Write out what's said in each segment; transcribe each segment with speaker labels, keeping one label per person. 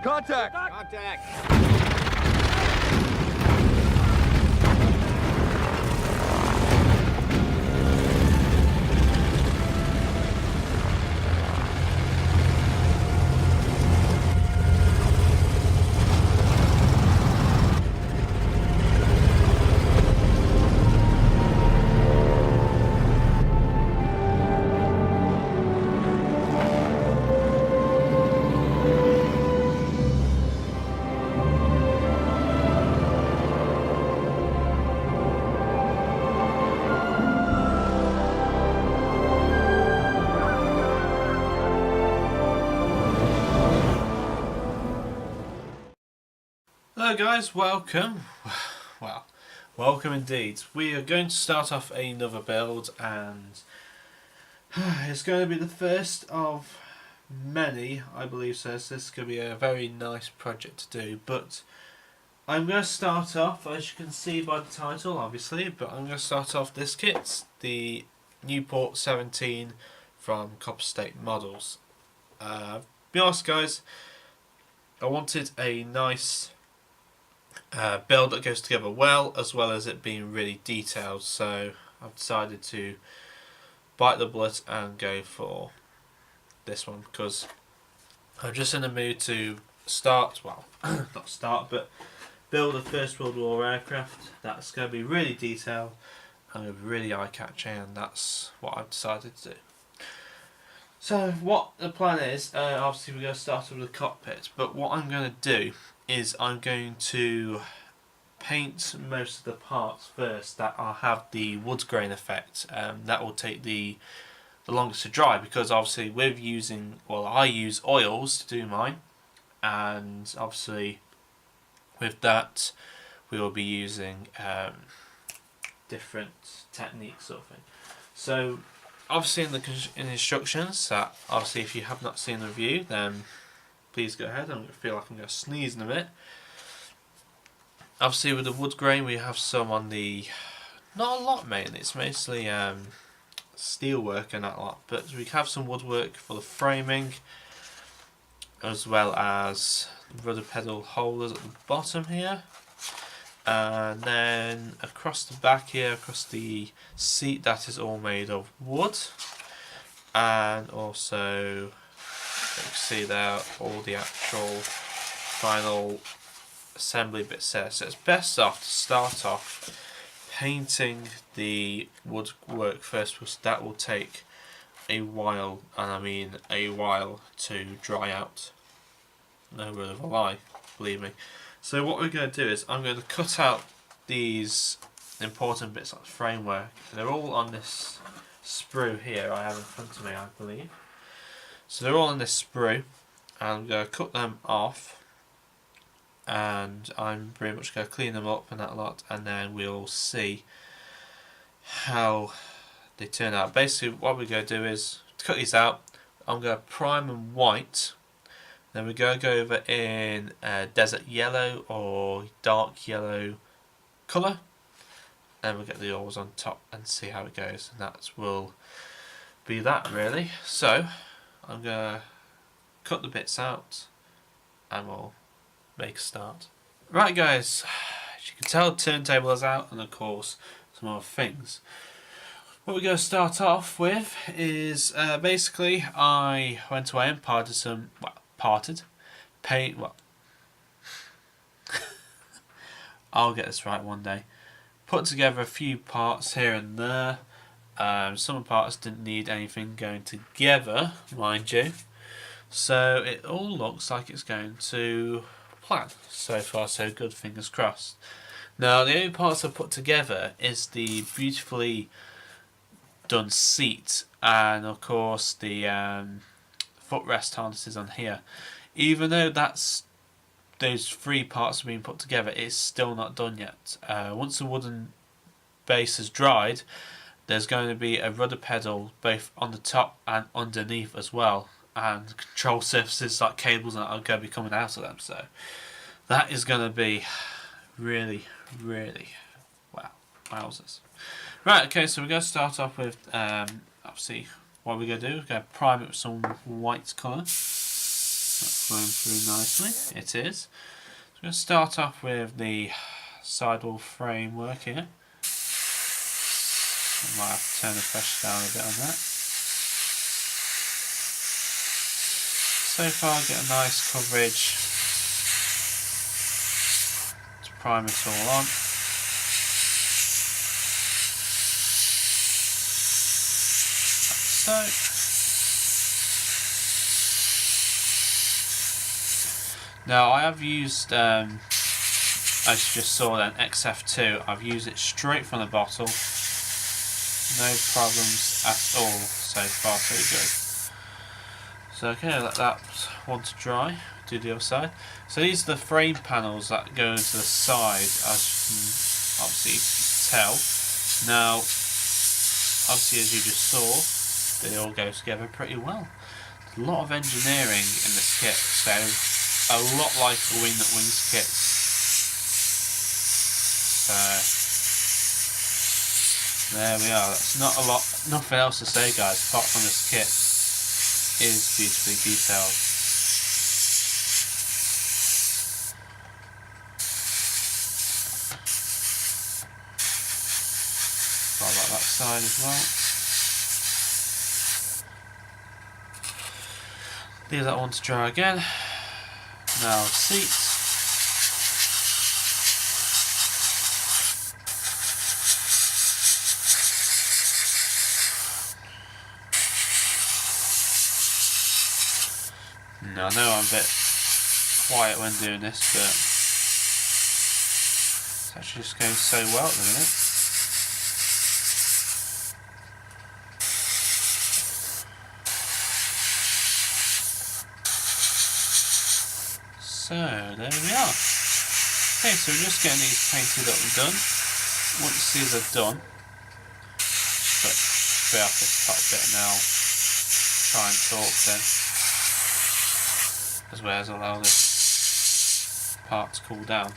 Speaker 1: Contact!
Speaker 2: Contact!
Speaker 3: Hello guys, welcome. Well, welcome indeed. We are going to start off another build, and it's going to be the first of many, I believe so. So this is going to be a very nice project to do, but I'm going to start off, as you can see by the title obviously, but I'm going to start off this kit, the Nieuport 17 from CopperStateModel's. Be honest guys, I wanted a nice build that goes together well, as well as it being really detailed, so I've decided to bite the bullet and go for this one because I'm just in the mood to start, well, not start, but build a First World War aircraft that's going to be really detailed and really eye-catching, and that's what I've decided to do. So what the plan is, obviously we're going to start with the cockpit, but what I'm going to do is I'm going to paint most of the parts first that will have the wood grain effect. That will take the longest to dry, because obviously with using, well, I use oils to do mine, and obviously with that we will be using different techniques sort of thing. So obviously in the instructions, obviously if you have not seen the review, then please go ahead. I feel like I'm going to sneeze in a minute. Obviously with the wood grain we have some on the, not a lot mainly, it's mostly steel work and that lot, but we have some woodwork for the framing, as well as rudder pedal holders at the bottom here, and then across the back here, across the seat, that is all made of wood, and also you can see there all the actual final assembly bits there. So it's best off to start off painting the woodwork first, because that will take a while, and I mean a while, to dry out. No word of a lie, believe me. So what we're going to do is I'm going to cut out these important bits like the framework. They're all on this sprue here I have in front of me, I believe. So they're all on this sprue, and I'm going to cut them off, and I'm pretty much going to clean them up and that lot, and then we'll see how they turn out. Basically what we're going to do is to cut these out, I'm going to prime them white, then we're going to go over in desert yellow or dark yellow colour, and we'll get the oils on top and see how it goes, and that will be that really. So I'm going to cut the bits out and we'll make a start. Right guys, as you can tell, the turntable is out, and of course some other things. What we're going to start off with is basically I went away and parted some, I'll get this right one day. Put together a few parts here and there. Some parts didn't need anything going together, mind you. So it all looks like it's going to plan. So far so good, fingers crossed. Now the only parts I've put together is the beautifully done seat, and of course the footrest harnesses on here. Even though those three parts have been put together, it's still not done yet. Once the wooden base has dried, there's going to be a rudder pedal both on the top and underneath as well, and control surfaces like cables and that are going to be coming out of them. So that is going to be really, really, wow, wowzers. Right, okay, so we're going to start off with, obviously, what we're going to do, we're going to prime it with some white colour. That's flowing through nicely. It is. So I'm going to start off with the sidewall framework here. I might have to turn the pressure down a bit on that. So far I get a nice coverage to prime it all on. Like so. Now I have used, as you just saw then, XF2. I've used it straight from the bottle. No problems at all so far, so good. So okay, let that one to dry. Do the other side. So these are the frame panels that go into the side, as you can obviously tell. Now, obviously as you just saw, they all go together pretty well. There's a lot of engineering in this kit, so a lot like a Wing That Wings kit. So there we are. That's not a lot, nothing else to say, guys, apart from this kit is beautifully detailed. Got like that side as well. Leave that one to dry again. Now seats. Now I know I'm a bit quiet when doing this, but it's actually just going so well at the minute. So there we are. Okay, so we're just getting these painted up and done. Once these are done, but straight off this top bit now, try and talk then, as well as allow this part to cool down.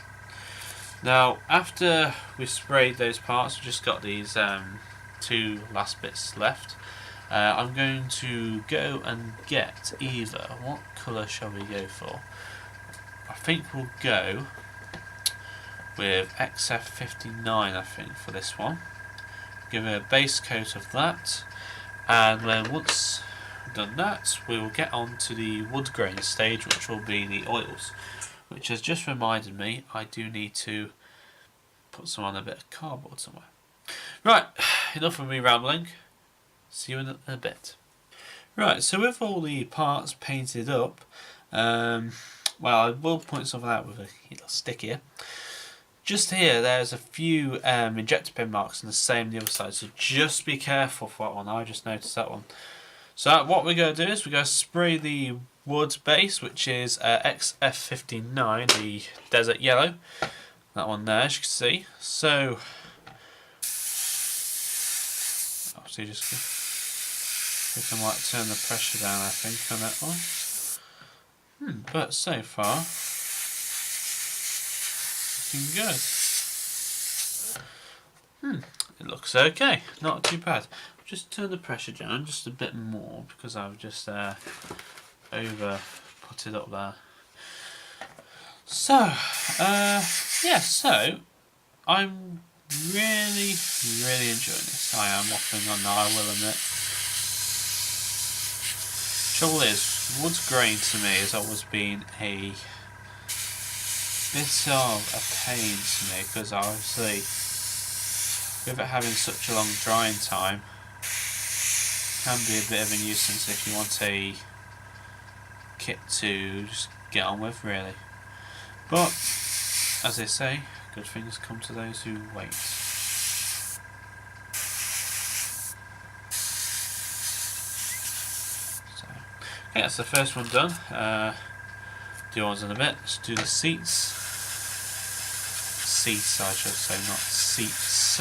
Speaker 3: Now, after we sprayed those parts, we've just got these two last bits left. I'm going to go and get either, what colour shall we go for? I think we'll go with XF59, I think, for this one. Give it a base coat of that, and then once we've done that, we will get on to the wood grain stage, which will be the oils, which has just reminded me I do need to put some on a bit of cardboard somewhere. Right, enough of me rambling. See you in a bit. Right, so with all the parts painted up, well, I will point something out with a little stick here. Just here, there's a few injector pin marks, and the same on the other side, so just be careful for that one. I just noticed that one. So what we're going to do is we're going to spray the wood base, which is XF59, the desert yellow. That one there, as you can see. So, obviously just we can like turn the pressure down, I think, on that one. But so far, looking good. It looks okay, not too bad. Just turn the pressure down just a bit more because I've just over put it up there. So, yeah, so I'm really enjoying this. I am waffling on now, I will admit. Trouble is, wood grain to me has always been a bit of a pain to me because obviously with it having such a long drying time, it can be a bit of a nuisance if you want a kit to just get on with, really. But as they say, good things come to those who wait. So, okay, that's the first one done. Do ones in a bit. Let's do the seats. Seats, I should say, not seats.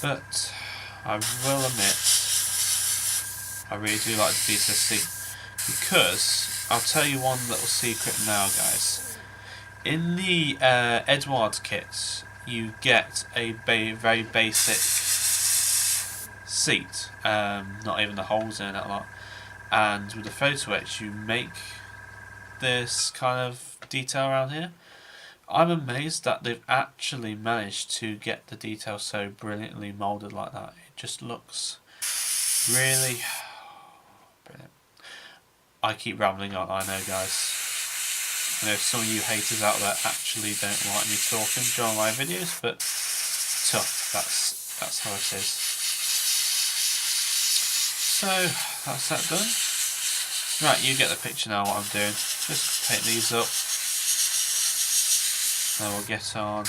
Speaker 3: But I will admit, I really do like the piece of seat because I'll tell you one little secret now, guys. In the Edwards kits, you get a very basic seat, not even the holes in it a lot. And with the photo etch, you make this kind of detail around here. I'm amazed that they've actually managed to get the detail so brilliantly moulded like that. It just looks really brilliant. I keep rambling on, I know, guys. I know some of you haters out there actually don't like me talking during my videos, but tough, that's how it is. So, that's that done. Right, you get the picture now what I'm doing. Just take these up. Then we'll get on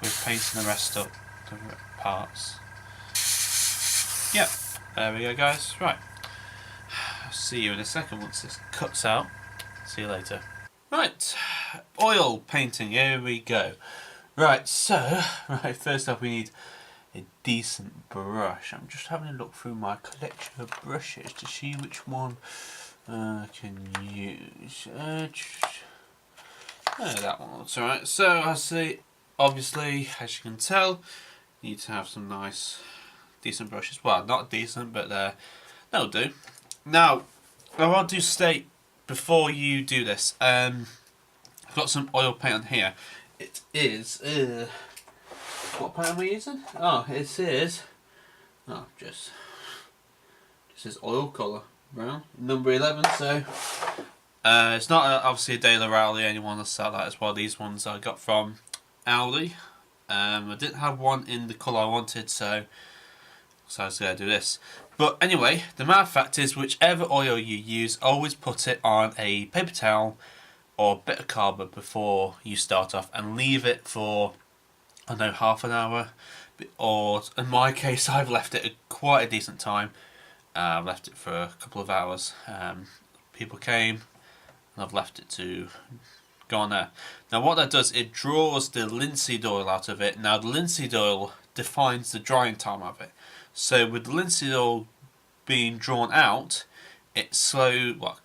Speaker 3: with painting the rest up, the parts. Yep, there we go, guys. Right, I'll see you in a second once this cuts out. See you later. Right, oil painting, here we go. Right, so, first up we need a decent brush. I'm just having a look through my collection of brushes to see which one I can use. That one looks alright. So I see, obviously, as you can tell, you need to have some nice, decent brushes. Well, not decent, but they'll do. Now, I want to state before you do this, I've got some oil paint on here. It is, what paint am I using? Oh, it is, this is oil colour brown, number 11, so it's not obviously a De La Rowley, anyone will sell that as well. These ones I got from Aldi. I didn't have one in the colour I wanted, so I was going to do this. But anyway, the matter fact is, whichever oil you use, always put it on a paper towel or bit of cardboard before you start off, and leave it for, I don't know, half an hour, or in my case I've left it quite a decent time. I've left it for a couple of hours. People came and I've left it to go on there. Now what that does, it draws the linseed oil out of it. Now the linseed oil defines the drying time of it. So with the linseed oil being drawn out, it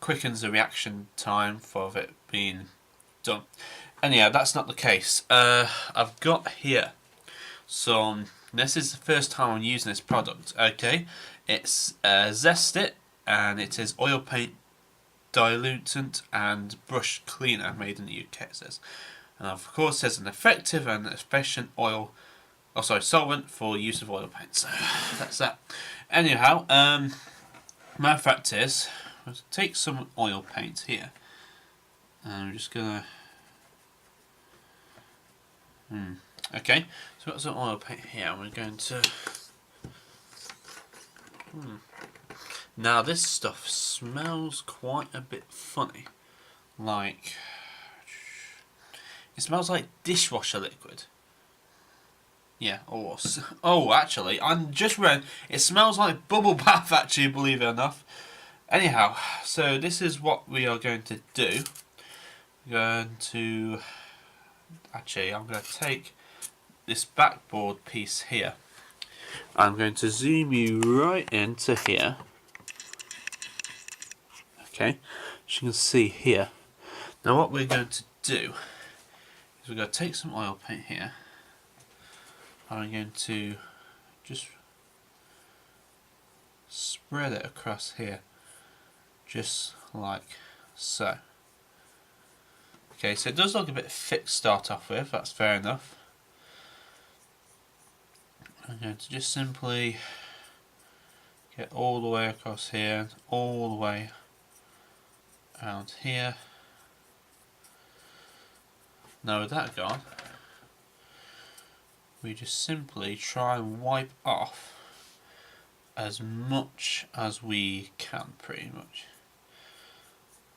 Speaker 3: quickens the reaction time for it being done. Anyhow, that's not the case. I've got here some, this is the first time I'm using this product, okay? It's Zest It, and it is oil paint dilutant and brush cleaner, made in the UK, it says. And of course it says an effective and efficient solvent for use of oil paint. So that's that. Anyhow, my fact is, I'm going to take some oil paint here, and I'm just gonna okay, so I've got some oil paint here. We're going to now this stuff smells quite a bit funny, like it smells like dishwasher liquid. Yeah, actually, I'm just read it smells like bubble bath, actually, believe it or not. Anyhow, so this is what we are going to do. I'm going to take this backboard piece here. I'm going to zoom you right into here. Okay, as you can see here. Now what we're going to do is we're going to take some oil paint here. I'm going to just spread it across here, just like so. Okay, so it does look a bit thick to start off with, that's fair enough. I'm going to just simply get all the way across here, all the way around here. Now with that gone, we just simply try and wipe off as much as we can, pretty much.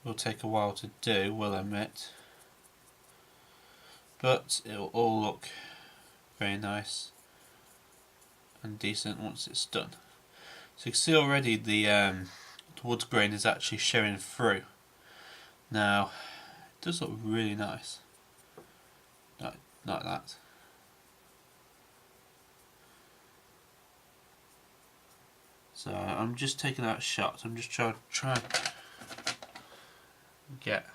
Speaker 3: Will take a while to do, we'll admit, but it'll all look very nice and decent once it's done. So you can see already the wood grain is actually showing through. Now it does look really nice, like that. So I'm just taking out shots. I'm just trying to get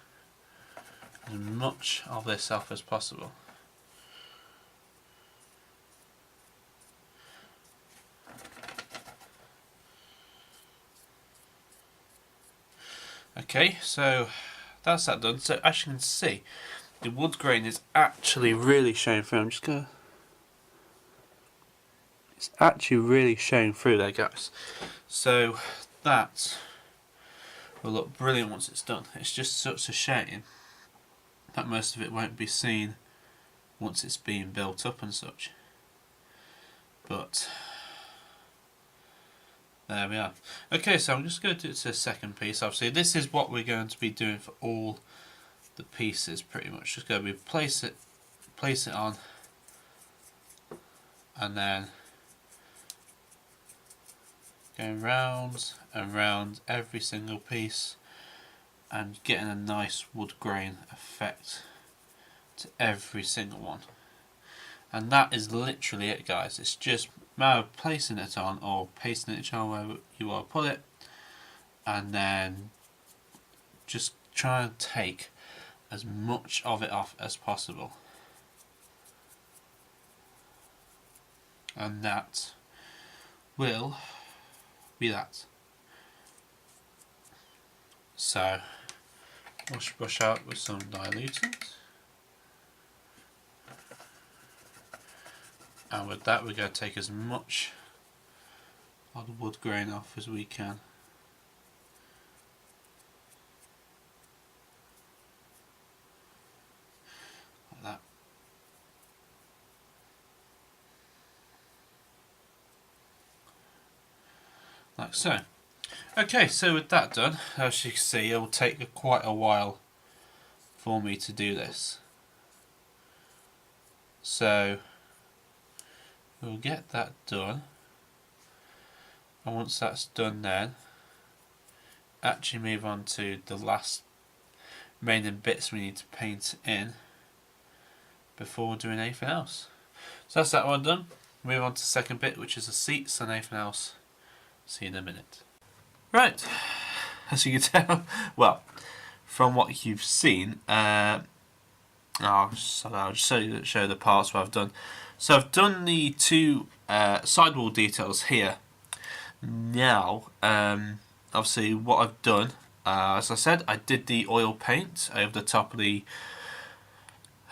Speaker 3: as much of this off as possible. Okay, so that's that done. So as you can see, the wood grain is actually really showing through. I'm just gonna. It's actually really showing through there, guys. So that will look brilliant once it's done. It's just such a shame that most of it won't be seen once it's being built up and such. But there we are. Okay, so I'm just going to do it to the second piece. Obviously, this is what we're going to be doing for all the pieces, pretty much. Just going to be place it on, and then going round and round every single piece, and getting a nice wood grain effect to every single one. And that is literally it, guys. It's just a matter of placing it on or pasting it on where you want to put it, and then just try and take as much of it off as possible. And that will be that. So wash brush out with some dilutant. And with that, we're going to take as much of the wood grain off as we can. Like that. Like so. Okay, so with that done, as you can see, it will take quite a while for me to do this. So we'll get that done, and once that's done, then actually move on to the last remaining bits we need to paint in before doing anything else. So that's that one done. Move on to the second bit, which is the seats and anything else. See you in a minute. Right, as you can tell, well, from what you've seen, I'll just show the parts what I've done. So I've done the two sidewall details here. Now, obviously what I've done, as I said, I did the oil paint over the top of the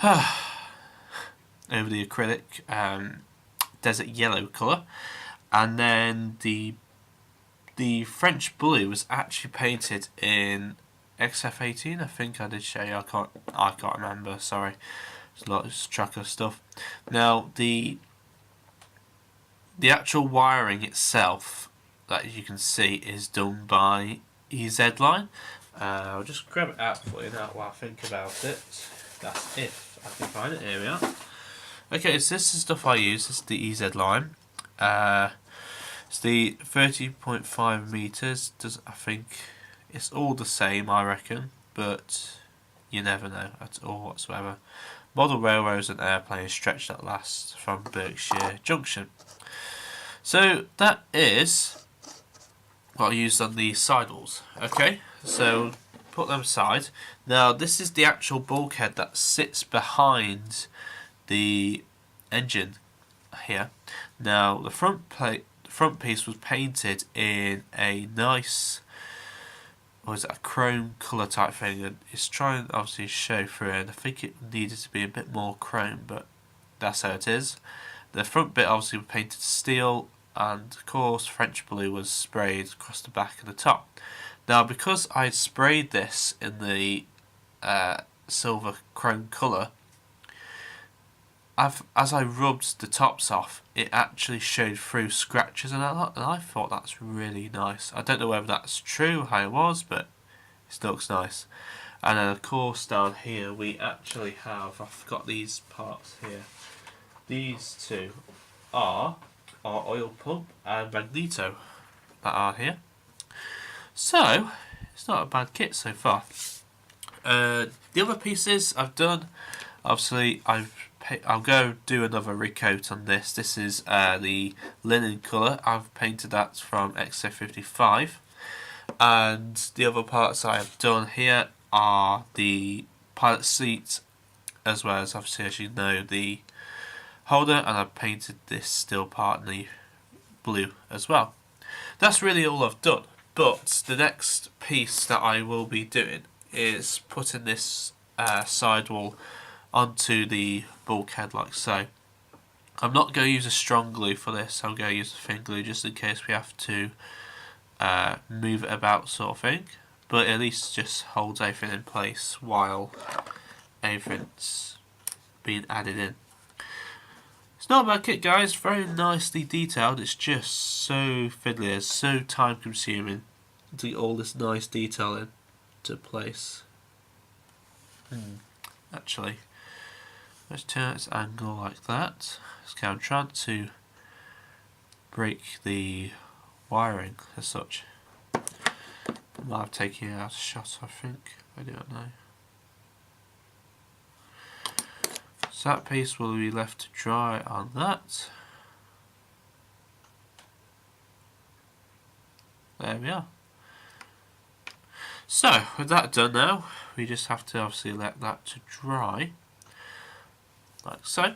Speaker 3: over the acrylic desert yellow colour, and then the French blue was actually painted in XF18. I think I did show you. I can't remember. Sorry. There's a lot of track of stuff. Now the actual wiring itself, that you can see, is done by EZ Line. I'll just grab it out for you now while I think about it. That's if I can find it. Here we are. Okay, so this is stuff I use. This is the EZ Line. It's the 30.5 meters. I think it's all the same, I reckon, but you never know at all whatsoever. Model railroads and airplanes stretched at last from Berkshire Junction. So that is what I used on the sidewalls. Okay, so put them aside. Now this is the actual bulkhead that sits behind the engine here. Now the front piece was painted in a nice, or is it a chrome colour type thing, and it's trying to obviously show through, and I think it needed to be a bit more chrome, but that's how it is. The front bit obviously was painted steel, and of course French blue was sprayed across the back and the top. Now because I sprayed this in the silver chrome colour, as I rubbed the tops off, it actually showed through scratches and that, and I thought that's really nice. I don't know whether that's true, how it was, but it looks nice. And then of course down here we actually have, I've got these parts here. These two are our oil pump and magneto that are here. So it's not a bad kit so far. The other pieces I've done, obviously I'll go do another recoat on this. This is the linen colour. I've painted that from XF55. And the other parts I have done here are the pilot seat, as well as obviously, as you know, the holder, and I've painted this steel part in the blue as well. That's really all I've done, but the next piece that I will be doing is putting this sidewall onto the bulkhead like so. I'm not going to use a strong glue for this, I'm going to use a thin glue just in case we have to move it about sort of thing, but at least just holds everything in place while everything's being added in. It's not a bad kit, guys, very nicely detailed. It's just so fiddly, it's so time consuming to get all this nice detail into place. Actually, let's turn its angle like that. So I'm trying to break the wiring as such. I might have taken it out of shot, I think. I don't know. So that piece will be left to dry on that. There we are. So, with that done now, we just have to obviously let that to dry, like so.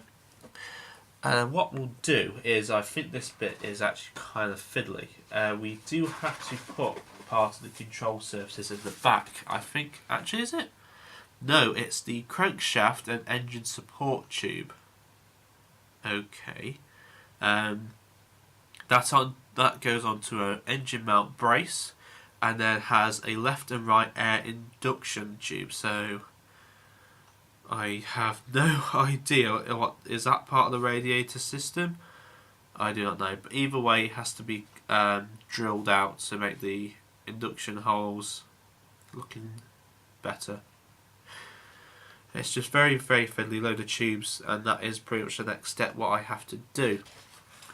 Speaker 3: And what we'll do is, I think this bit is actually kind of fiddly. We do have to put part of the control surfaces in the back. I think, actually, is it? No, it's the crankshaft and engine support tube. Okay. That goes onto an engine mount brace, and then has a left and right air induction tube. So I have no idea what is that part of the radiator system. I do not know, but either way, it has to be drilled out to make the induction holes looking better. It's just very, very fiddly, load of tubes, and that is pretty much the next step what I have to do.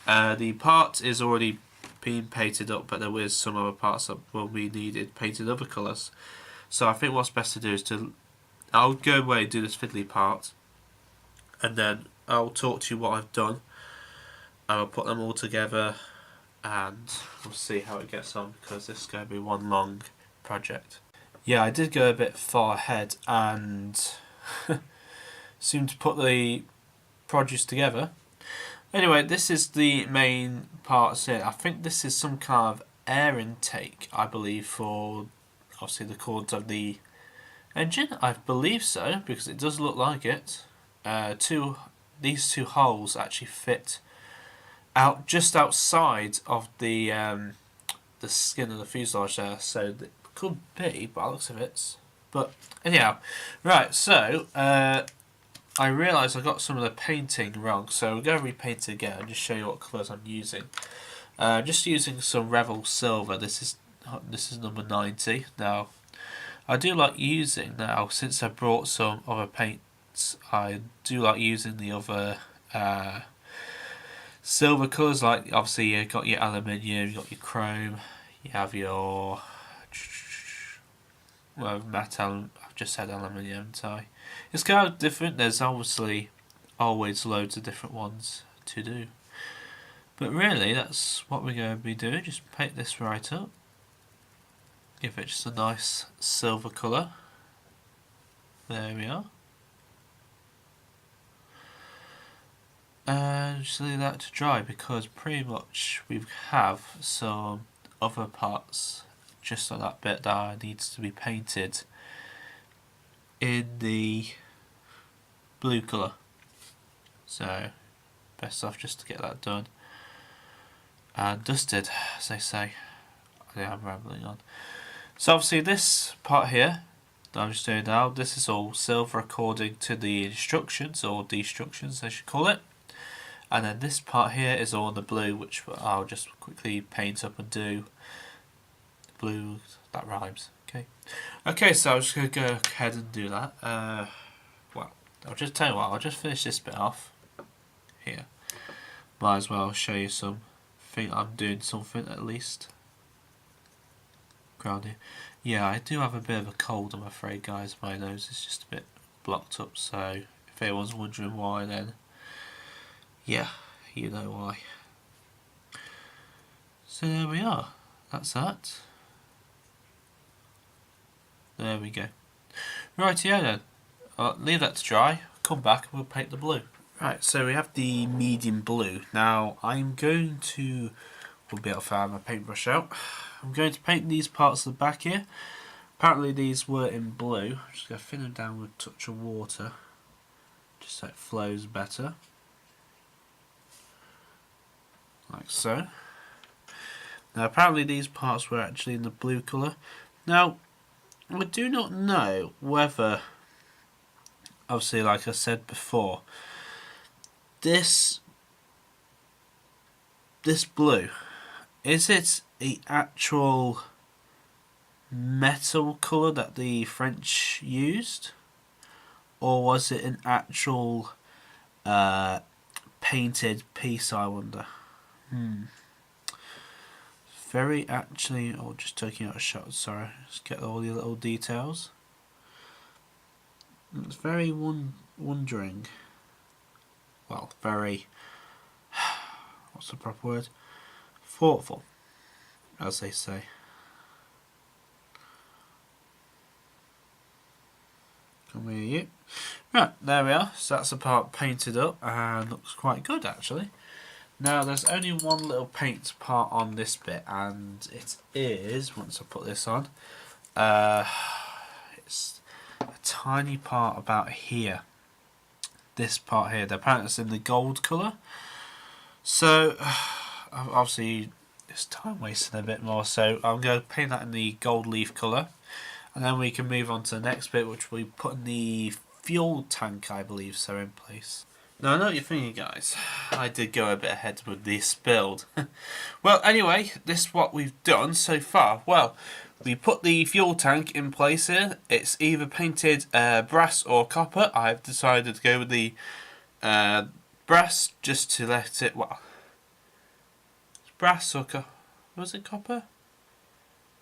Speaker 3: The part is already being painted up, but there is some other parts that will be needed painted other colours. So I think what's best to do is I'll go away and do this fiddly part, and then I'll talk to you what I've done. I'll put them all together, and we'll see how it gets on, because this is going to be one long project. Yeah, I did go a bit far ahead and seemed to put the produce together. Anyway, this is the main parts here. I think this is some kind of air intake, I believe, for obviously the cords of the engine. I believe so, because it does look like it. These two holes actually fit out just outside of the skin of the fuselage there, so it could be by the looks of it. But anyhow, right, so I realised I got some of the painting wrong, so we're going to repaint it again and just show you what colours I'm using. Just using some Revell Silver. This is number 90. Now, I do like using now, since I brought some other paints, I do like using the other silver colours. Like obviously you got your aluminium, you got your chrome, you have your metal. I've just said aluminium, so it's kind of different. There's obviously always loads of different ones to do, but really that's what we're going to be doing. Just paint this right up, give it just a nice silver colour. There we are, and just leave that to dry, because pretty much we have some other parts just like that bit that needs to be painted in the blue colour. So best off just to get that done and dusted, as they say. I think I'm rambling on. So obviously this part here that I'm just doing now, this is all silver according to the instructions, or destructions I should call it. And then this part here is all in the blue, which I'll just quickly paint up and do. Blue, that rhymes. Okay, so I'm just going to go ahead and do that. Well, I'll just tell you what, I'll just finish this bit off here. Might as well show you some. Think I'm doing something at least. Ground here. Yeah, I do have a bit of a cold, I'm afraid, guys. My nose is just a bit blocked up, so if anyone's wondering why, then yeah, you know why. So there we are. That's that. There we go. Right, yeah then. I'll leave that to dry, come back and we'll paint the blue. Right, so we have the medium blue. Now I'm going to, we'll be able to find my paintbrush out. I'm going to paint these parts of the back here. Apparently these were in blue. I'm just going to thin them down with a touch of water, just so it flows better. Like so. Now apparently these parts were actually in the blue colour. Now we do not know whether, obviously like I said before, this blue, is it the actual metal colour that the French used, or was it an actual painted piece, I wonder? Very actually, or just taking out a shot, sorry, just get all the little details. It's very wondering, well, very, what's the proper word? Thoughtful, as they say. Come here, you. Right, there we are. So that's the part painted up and looks quite good actually. Now there's only one little paint part on this bit, and it is, once I put this on, it's a tiny part about here. This part here, apparently it's in the gold colour. So obviously it's time wasting a bit more, so I'm going to paint that in the gold leaf colour, and then we can move on to the next bit, which we put in the fuel tank, I believe, so in place. Now I know what you're thinking, guys. I did go a bit ahead with this build. Well, anyway, this is what we've done so far. Well, we put the fuel tank in place here. It's either painted brass or copper. I've decided to go with the brass just to let it, well, it's brass or was it copper?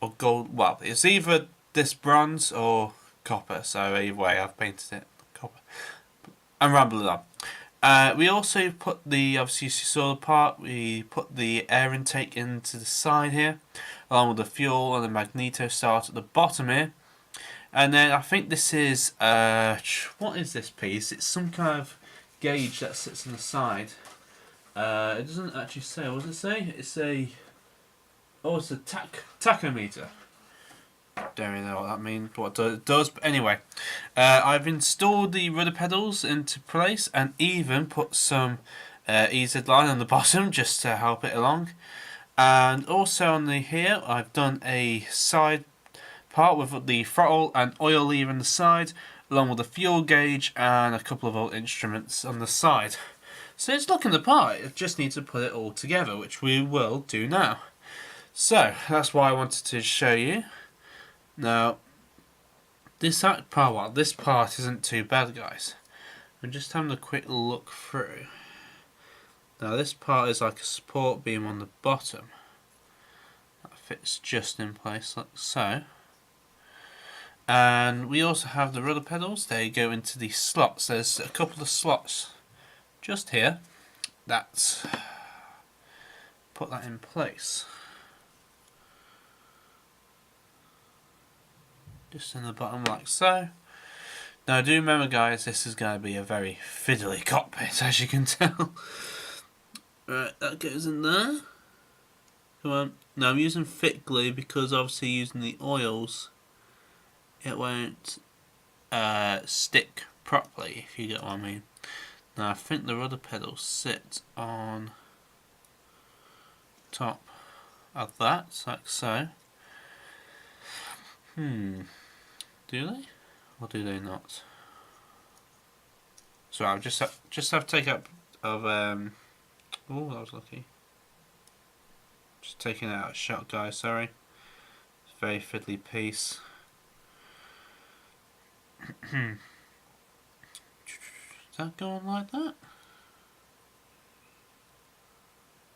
Speaker 3: Or gold? Well, it's either this bronze or copper, so either way I've painted it copper. I'm rambling on. We also put the, obviously you saw the part, we put the air intake into the side here, along with the fuel and the magneto start at the bottom here. And then I think this is, what is this piece? It's some kind of gauge that sits on the side. It doesn't actually say, what does it say? It's a, oh, it's a tachometer. Don't really know what that means, what it does, but anyway, I've installed the rudder pedals into place and even put some EZ line on the bottom just to help it along. And also on the here, I've done a side part with the throttle and oil lever on the side, along with the fuel gauge and a couple of old instruments on the side. So it's looking the part. I just need to put it all together, which we will do now. So that's why I wanted to show you. Now, this part isn't too bad, guys. I'm just having a quick look through. Now, this part is like a support beam on the bottom. That fits just in place like so. And we also have the rudder pedals. They go into the slots. There's a couple of slots just here that put that in place. Just in the bottom like so. Now do remember, guys, this is going to be a very fiddly cockpit, as you can tell. Right, that goes in there. Come on. Now I'm using thick glue because obviously using the oils it won't stick properly, if you get what I mean. Now I think the rudder pedals sit on top of that, like so. Do they? Or do they not? So I'll just have to take up of oh, that was lucky. Just taking it out of shot, guys, sorry. It's a very fiddly piece. Is that going like that?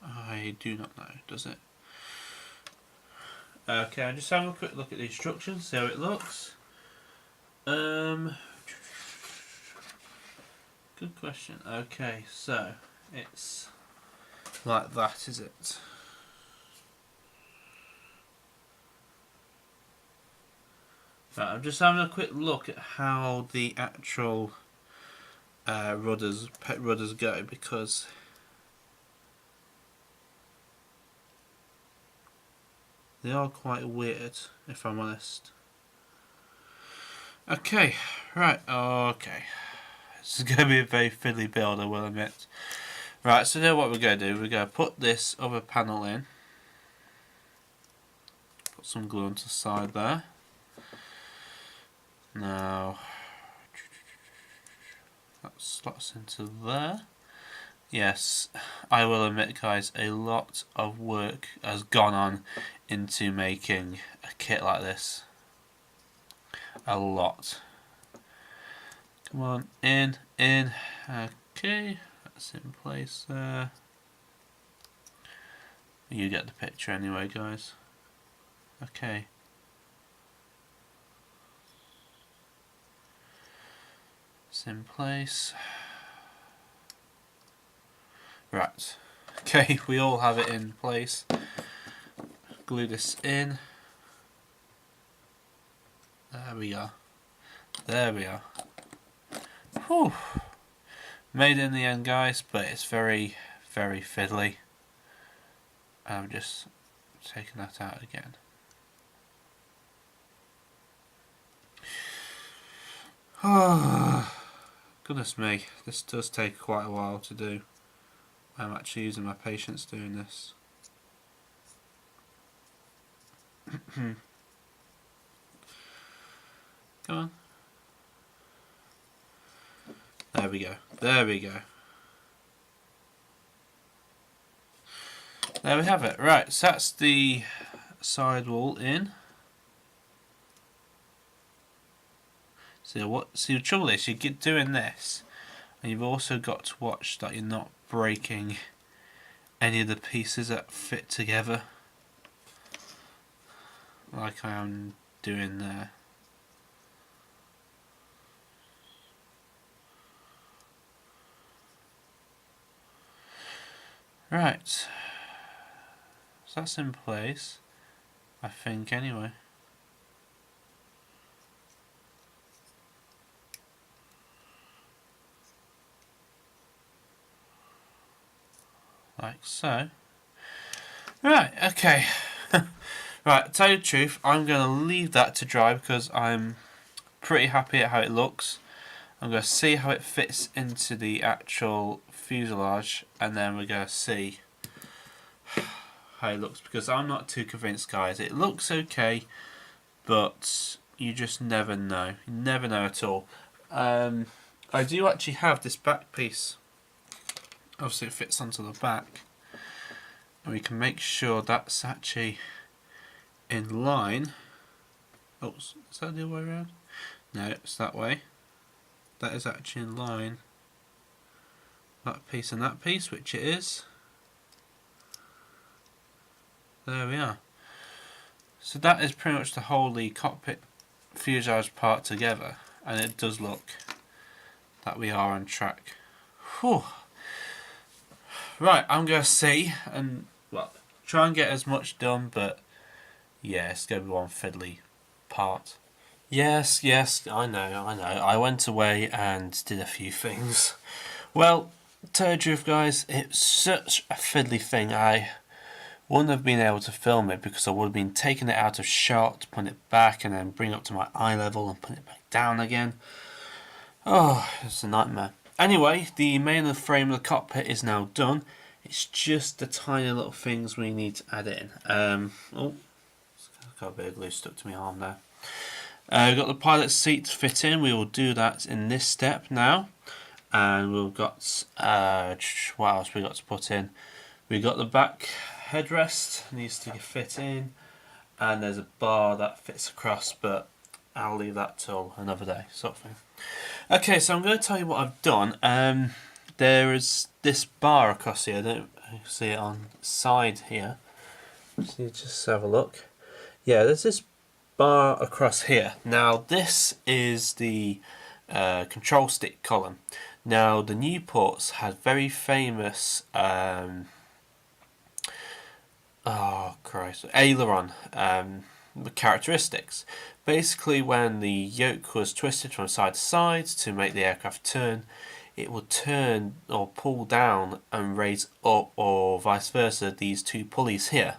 Speaker 3: I do not know, does it? Okay, I'm just having a quick look at the instructions, see how it looks. Good question. Okay, so it's like that, is it? Right, I'm just having a quick look at how the actual pet rudders go, because they are quite weird, if I'm honest. Okay, right, okay. This is going to be a very fiddly build, I will admit. Right, so now what we're going to do, we're going to put this other panel in. Put some glue onto the side there. Now, that slots into there. Yes, I will admit, guys, a lot of work has gone on into making a kit like this. A lot. Come on, in. Okay, that's in place there. You get the picture anyway, guys. Okay. It's in place. Right. Okay, we all have it in place. Glue this in. There we are. There we are. Whew. Made it in the end, guys, but it's very, very fiddly. I'm just taking that out again. Oh, goodness me, this does take quite a while to do. I'm actually using my patience doing this. Come on. There we go. There we go. There we have it. Right, so that's the sidewall in. So the trouble is, you get doing this, and you've also got to watch that you're not breaking any of the pieces that fit together, like I am doing there. Right, so that's in place, I think, anyway. Like so. Right, okay. Right, to tell you the truth, I'm going to leave that to dry because I'm pretty happy at how it looks. I'm going to see how it fits into the actual fuselage, and then we're going to see how it looks, because I'm not too convinced, guys. It looks okay, but you just never know. You never know at all. I do actually have this back piece. Obviously it fits onto the back, and we can make sure that's actually in line. Oh, is that the other way around? No, it's that way. That is actually in line, that piece and that piece, which it is. There we are. So that is pretty much to hold the cockpit fuselage part together, and it does look that we are on track. Whew. Right, I'm going to see and, well, try and get as much done, but yeah, it's going to be one fiddly part. Yes, I know. I went away and did a few things. Well, to tell you the truth, guys, it's such a fiddly thing. I wouldn't have been able to film it because I would have been taking it out of shot, putting it back, and then bring it up to my eye level and put it back down again. Oh, it's a nightmare. Anyway, the main frame of the cockpit is now done. It's just the tiny little things we need to add in. Oh, got a bit of glue stuck to my arm there. We've got the pilot seat to fit in. We will do that in this step now. And we've got, what else we got to put in? We've got the back headrest, needs to fit in. And there's a bar that fits across, but I'll leave that till another day, sort of thing. Okay, so I'm going to tell you what I've done. There is this bar across here. I don't see it on the side here. So you just have a look. Yeah, there's this bar across here. Now this is the control stick column. Now the Nieuports had very famous oh Christ, aileron the characteristics. Basically, when the yoke was twisted from side to side to make the aircraft turn, it would turn or pull down and raise up, or vice versa, these two pulleys here.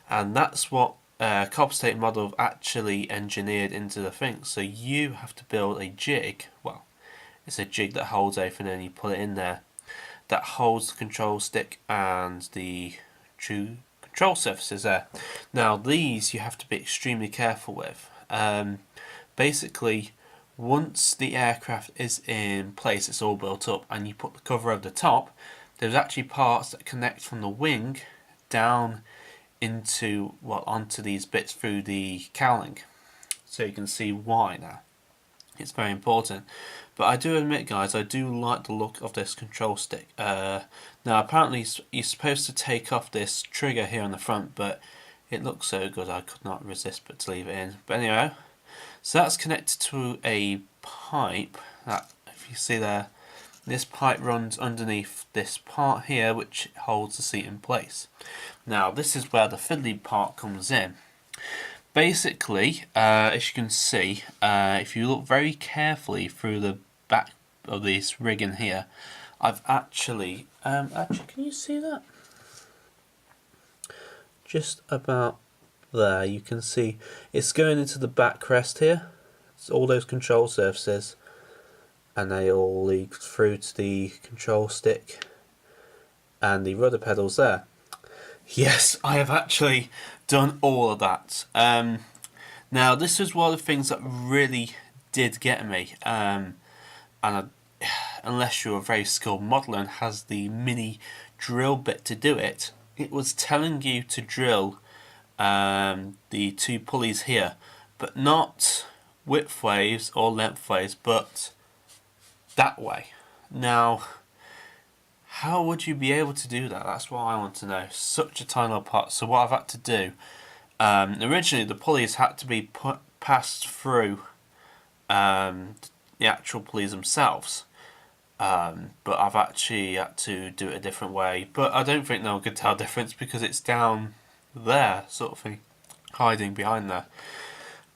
Speaker 3: And that's what CopperStateModel actually engineered into the thing. So you have to build a jig, well, it's a jig that holds everything and you put it in there, that holds the control stick and the two control surfaces there. Now these you have to be extremely careful with. Basically, once the aircraft is in place, it's all built up, and you put the cover over the top, there's actually parts that connect from the wing down into, well, onto these bits through the cowling. So you can see why now. It's very important. But I do admit, guys, I do like the look of this control stick. Now apparently you're supposed to take off this trigger here on the front, but it looks so good I could not resist but to leave it in. But anyway, so that's connected to a pipe that, if you see there, this pipe runs underneath this part here which holds the seat in place. Now this is where the fiddly part comes in. Basically, as you can see, if you look very carefully through the back of this rigging here, I've actually, can you see that? Just about there, you can see it's going into the backrest here. It's all those control surfaces, and they all lead through to the control stick and the rudder pedals there. Yes, I have actually done all of that. Now this was one of the things that really did get me, unless you're a very skilled modeller and has the mini drill bit to do it, it was telling you to drill the two pulleys here, but not widthways or lengthways, but that way. Now, how would you be able to do that? That's what I want to know. Such a tiny little part. So what I've had to do, originally the pulleys had to be passed through the actual pulleys themselves, but I've actually had to do it a different way. But I don't think no one could tell the difference because it's down there, sort of thing, hiding behind there.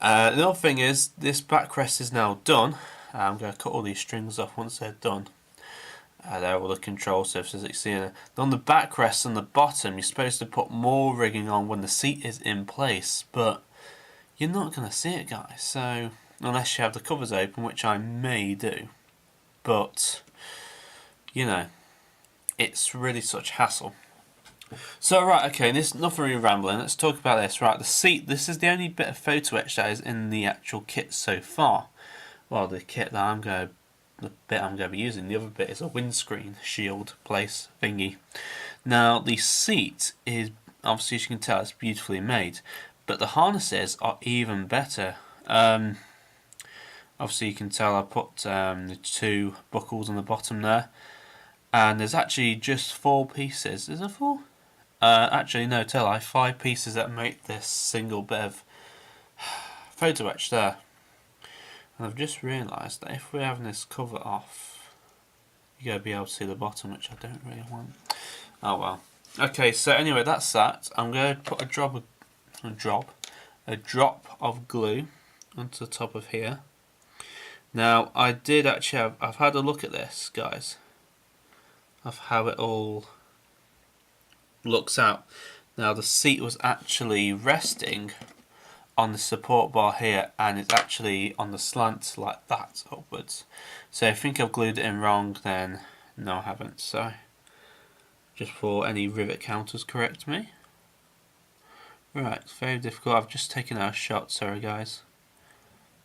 Speaker 3: The other thing is, this backrest is now done. I'm going to cut all these strings off once they're done. There are all the control surfaces that you see in there. On the backrest on the bottom, you're supposed to put more rigging on when the seat is in place, but you're not going to see it, guys. So unless you have the covers open, which I may do, but you know, it's really such a hassle. So right, okay, this nothing really rambling. Let's talk about this. Right, the seat. This is the only bit of photo etch that is in the actual kit so far. Well, the kit that the bit I'm going to be using. The other bit is a windscreen shield place thingy. Now the seat is, obviously as you can tell, it's beautifully made, but the harnesses are even better. Obviously you can tell I put the two buckles on the bottom there, and there's actually just 4 pieces. Is there 4? Actually no, tell I 5 pieces that make this single bit of photo etch there. And I've just realised that if we're having this cover off, you're going to be able to see the bottom, which I don't really want. Oh well. Okay, so anyway, that's that. I'm going to put a drop of glue onto the top of here. Now, I did actually I've had a look at this, guys, of how it all looks out. Now, the seat was actually resting on the support bar here, and it's actually on the slant like that upwards. So if you think I've glued it in wrong, then no, I haven't. So just for any rivet counters, correct me. Right, it's very difficult. I've just taken out a shot, sorry guys.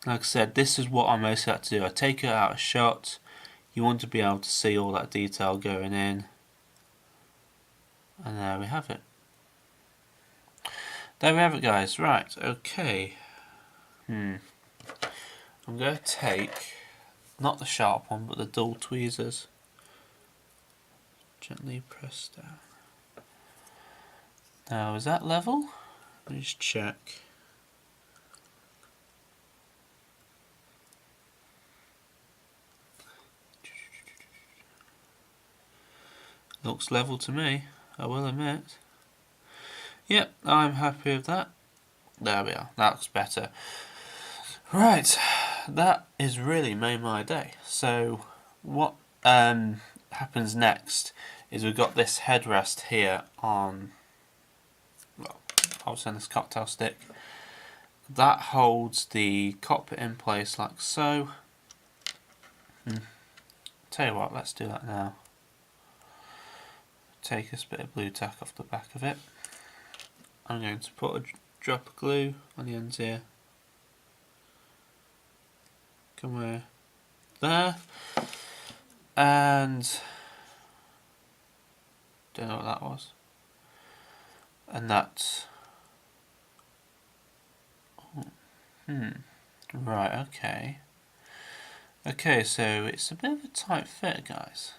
Speaker 3: Like I said, this is what I mostly had to do. I take it out a shot. You want to be able to see all that detail going in, and there we have it. There we have it, guys. Right, okay. I'm going to take, not the sharp one, but the dull tweezers. Gently press down. Now, is that level? Let me just check. Looks level to me, I will admit. Yep, I'm happy with that. There we are, that looks better. Right, that is really made my day. So what happens next is we've got this headrest here on, well, obviously on this cocktail stick. That holds the cockpit in place like so. Tell you what, let's do that now. Take this bit of blue tack off the back of it. I'm going to put a drop of glue on the ends here. Somewhere there. And don't know what that was. And that's right, okay. Okay, so it's a bit of a tight fit, guys.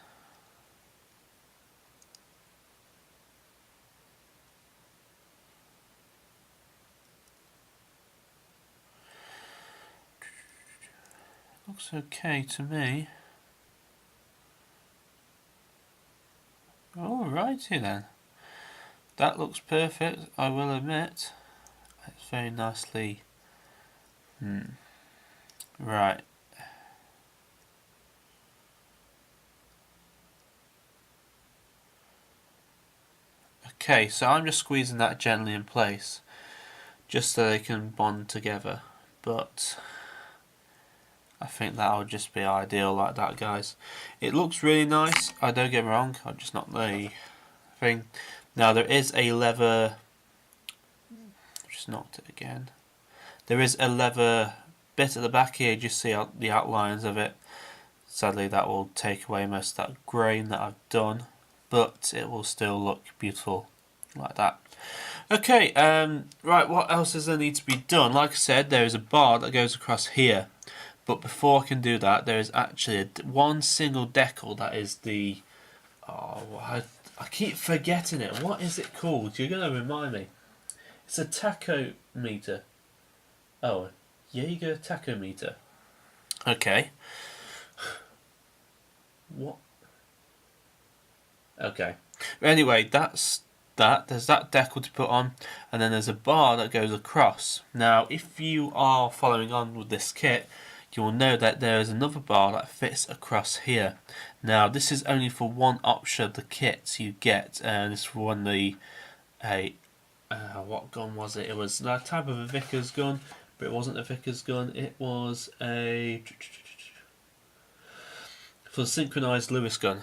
Speaker 3: Looks okay to me. Alrighty then. That looks perfect, I will admit. It's very nicely. Right. Okay, so I'm just squeezing that gently in place, just so they can bond together. But I think that'll just be ideal like that, guys. It looks really nice, I don't get me wrong, I'm just not the thing. Now there is a leather, just knocked it again. There is a leather bit at the back here, just see the outlines of it. Sadly that will take away most of that grain that I've done, but it will still look beautiful like that. Okay, right, what else does there need to be done? Like I said, there is a bar that goes across here. But before I can do that, there is actually one single decal that is the... Oh, I keep forgetting it. What is it called? You're going to remind me. It's a tachometer. Oh, Jaeger tachometer. Okay. What? Okay. Anyway, that's that. There's that decal to put on, and then there's a bar that goes across. Now, if you are following on with this kit, you will know that there is another bar that fits across here. Now this is only for one option of the kit you get, and this is for one what gun was it? It was a type of a Vickers gun, but it wasn't a Vickers gun. It was a for the synchronized Lewis gun.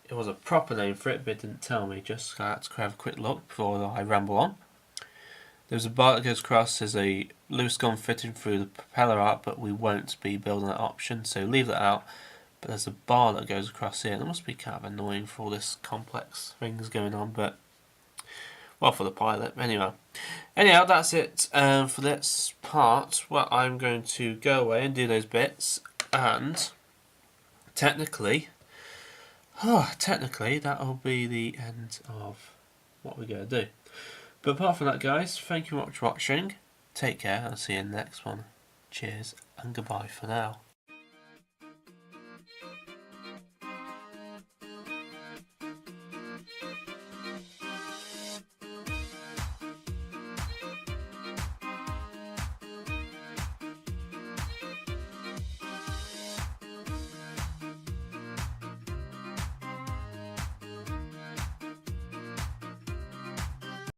Speaker 3: It was a proper name for it, but it didn't tell me. Just had to have a quick look before I ramble on. There's a bar that goes across, there's a loose gun fitting through the propeller arc, but we won't be building that option, so leave that out. But there's a bar that goes across here. That must be kind of annoying for all this complex things going on, but well, for the pilot. Anyhow, that's it for this part. Well, I'm going to go away and do those bits, and technically that'll be the end of what we're going to do. But apart from that, guys, thank you very much for watching. Take care, and I'll see you in the next one. Cheers and goodbye for now.